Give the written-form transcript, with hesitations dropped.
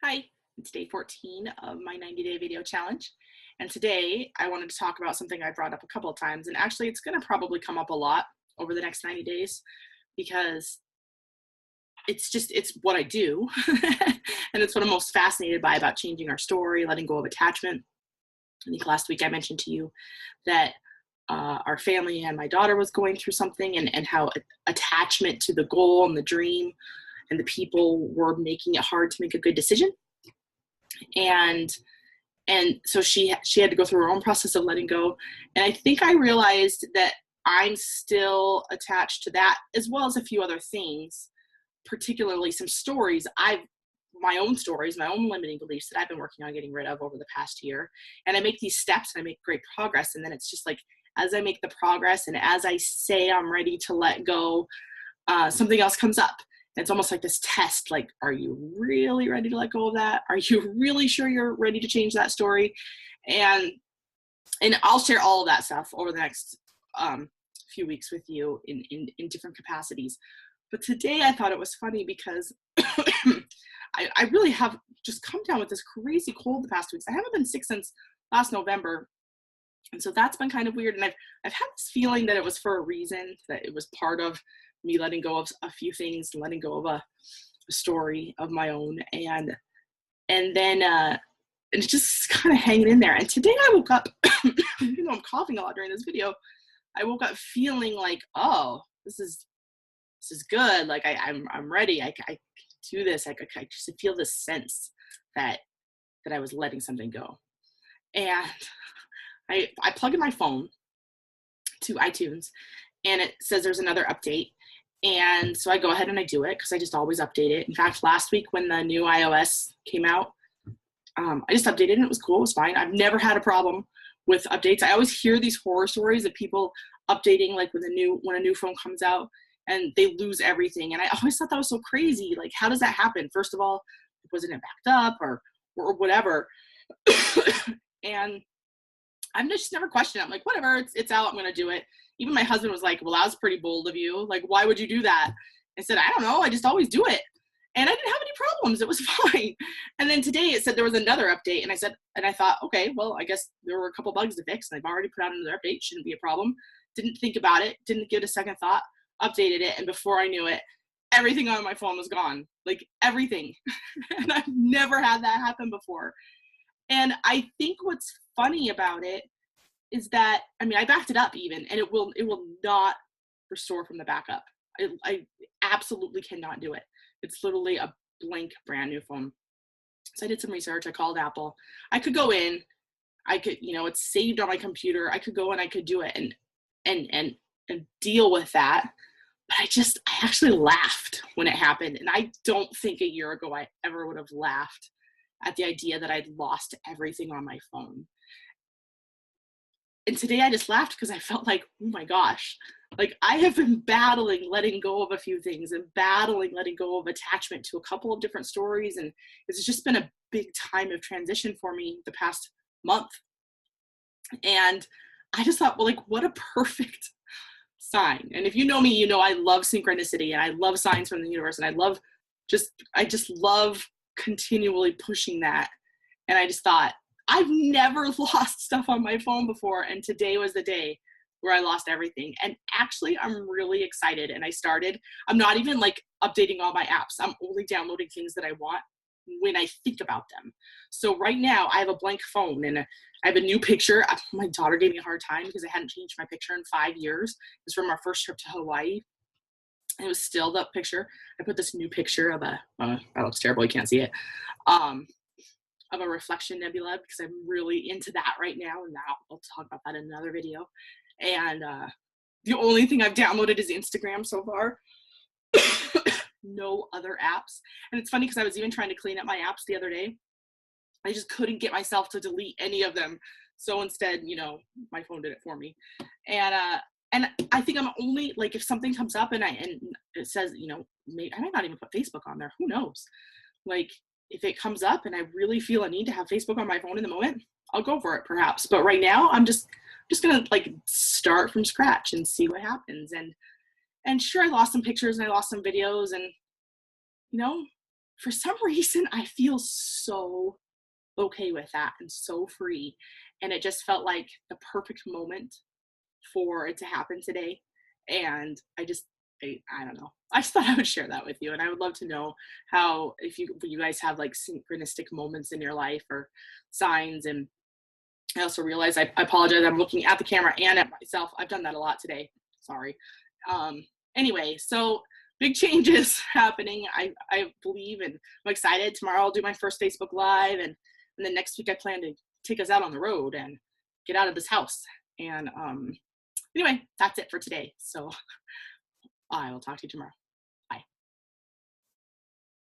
Hi, it's day 14 of my 90-day video challenge. And today I wanted to talk about something I brought up a couple of times. And actually, it's going to probably come up a lot over the next 90 days because it's what I do. And it's what I'm most fascinated by about changing our story, letting go of attachment. I think last week I mentioned to you that our family and my daughter was going through something and how attachment to the goal and the dream and the people were making it hard to make a good decision. And so she had to go through her own process of letting go. And I think I realized that I'm still attached to that as well as a few other things, particularly some stories my own stories, my own limiting beliefs that I've been working on getting rid of over the past year. And I make these steps and I make great progress. And then it's just like, as I make the progress and as I say I'm ready to let go, something else comes up. It's almost like this test, like, are you really ready to let go of that? Are you really sure you're ready to change that story? And I'll share all of that stuff over the next few weeks with you in different capacities. But today I thought it was funny because I really have just come down with this crazy cold the past 2 weeks. I haven't been sick since last November. And so that's been kind of weird. And I've had this feeling that it was for a reason, that it was part of me letting go of a few things, letting go of a story of my own. And then it's just kind of hanging in there. And today I woke up, even though I'm coughing a lot during this video, I woke up feeling like, oh, this is good. Like I'm ready. I can do this. I just feel this sense that I was letting something go. And I plug in my phone to iTunes and it says there's another update. And so I go ahead and I do it because I just always update it. In fact, last week when the new iOS came out, I just updated and it was cool. It was fine. I've never had a problem with updates. I always hear these horror stories of people updating like when a new phone comes out and they lose everything. And I always thought that was so crazy. Like, how does that happen? First of all, wasn't it backed up or whatever? And I've just never questioned it. I'm like, whatever, it's out. I'm going to do it. Even my husband was like, well, that was pretty bold of you. Like, why would you do that? I said, I don't know. I just always do it. And I didn't have any problems. It was fine. And then today it said there was another update. And I thought, okay, well, I guess there were a couple bugs to fix. And I've already put out another update. Shouldn't be a problem. Didn't think about it. Didn't give it a second thought. Updated it. And before I knew it, everything on my phone was gone. Like everything. And I've never had that happen before. And I think what's funny about it is that, I mean, I backed it up even, and it will not restore from the backup. I absolutely cannot do it. It's literally a blank brand new phone. So I did some research. I called Apple. I could go in. I could, it's saved on my computer. I could go and I could do it and deal with that. But I actually laughed when it happened. And I don't think a year ago I ever would have laughed at the idea that I'd lost everything on my phone. And today I just laughed because I felt like, oh my gosh, like I have been battling letting go of a few things and battling letting go of attachment to a couple of different stories. And it's just been a big time of transition for me the past month. And I just thought, well, like, what a perfect sign. And if you know me, you know I love synchronicity and I love signs from the universe. And I just love continually pushing that. And I just thought, I've never lost stuff on my phone before, and today was the day where I lost everything. And actually, I'm really excited. And I'm not even like updating all my apps. I'm only downloading things that I want when I think about them. So right now, I have a blank phone, and I have a new picture. My daughter gave me a hard time because I hadn't changed my picture in 5 years. It was from our first trip to Hawaii. And it was still that picture. I put this new picture of that looks terrible. You can't see it. Of a reflection nebula because I'm really into that right now, and now I'll talk about that in another video. And the only thing I've downloaded is Instagram so far. No other apps. And it's funny because I was even trying to clean up my apps the other day. I just couldn't get myself to delete any of them. So instead, my phone did it for me. And I think I'm only like, if something comes up and it says, maybe I might not even put Facebook on there. Who knows? Like, if it comes up and I really feel a need to have Facebook on my phone in the moment, I'll go for it perhaps. But right now I'm just going to like start from scratch and see what happens. And sure, I lost some pictures and I lost some videos and, for some reason, I feel so okay with that and so free. And it just felt like the perfect moment for it to happen today. And I don't know. I just thought I would share that with you. And I would love to know how, if you guys have like synchronistic moments in your life or signs. And I also realize I apologize. I'm looking at the camera and at myself. I've done that a lot today. Sorry. Um, anyway, so big changes happening. I believe, and I'm excited. Tomorrow I'll do my first Facebook Live, and then next week I plan to take us out on the road and get out of this house. And anyway, that's it for today. So I will talk to you tomorrow.